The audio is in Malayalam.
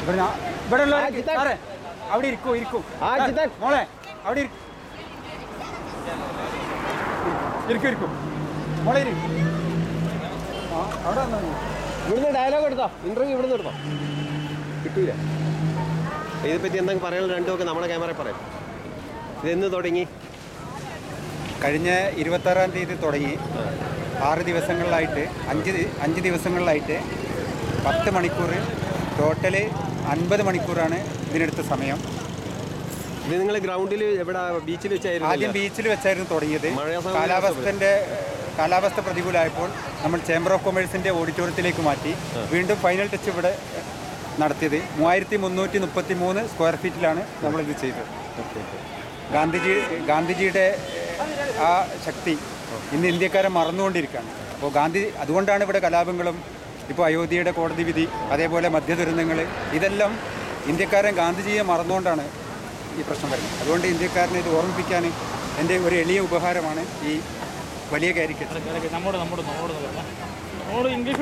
ഇവിടെ ഉള്ള അവിടെ ഇരിക്കൂ മോളെ അവിടെ ഇരിക്കും മോളെ അവിടെ ഇവിടുന്ന് ഡയലോഗ് എടുത്തോ, ഇന്റർവ്യൂ ഇവിടുന്ന് എടുത്തോ, കിട്ടൂല. ഇതിനെപ്പറ്റി എന്തെങ്കിലും പറയാനുള്ള രണ്ടുമൊക്കെ നമ്മുടെ ക്യാമറയിൽ പറയാം. ഇതെന്ന് തുടങ്ങി? കഴിഞ്ഞ 26-ാം തീയതി തുടങ്ങി 6 ദിവസങ്ങളിലായിട്ട് 5 ദിവസങ്ങളിലായിട്ട് 10 മണിക്കൂർ, ടോട്ടല് 50 മണിക്കൂറാണ് ഇതിനെടുത്ത സമയം. ഇത് നിങ്ങൾ ഗ്രൗണ്ടിൽ എവിടെ, ബീച്ചിൽ വെച്ചായിരുന്നു? ആദ്യം ബീച്ചിൽ വെച്ചായിരുന്നു തുടങ്ങിയത്. കാലാവസ്ഥ പ്രതികൂലമായപ്പോൾ നമ്മൾ ചേംബർ ഓഫ് കൊമേഴ്സിൻ്റെ ഓഡിറ്റോറിയത്തിലേക്ക് മാറ്റി. വീണ്ടും ഫൈനൽ ടച്ച് ഇവിടെ നടത്തിയത് 3333 സ്ക്വയർ ഫീറ്റിലാണ് നമ്മളിത് ചെയ്തത്. ഗാന്ധിജിയുടെ ആ ശക്തി ഇന്ന് ഇന്ത്യക്കാരെ മറന്നുകൊണ്ടിരിക്കുകയാണ്. അപ്പോൾ അതുകൊണ്ടാണ് ഇവിടെ കലാപങ്ങളും, ഇപ്പോൾ അയോധ്യയുടെ കോടതി വിധി, അതേപോലെ മദ്യദുരന്തങ്ങൾ, ഇതെല്ലാം ഇന്ത്യക്കാരൻ ഗാന്ധിജിയെ മറന്നുകൊണ്ടാണ് ഈ പ്രശ്നം വരുന്നത്. അതുകൊണ്ട് ഇന്ത്യക്കാരനെ ഇത് ഓർമ്മിപ്പിക്കാൻ എൻ്റെ ഒരു എളിയ ഉപഹാരമാണ് ഈ വലിയ കാരിക്കേച്ചർ.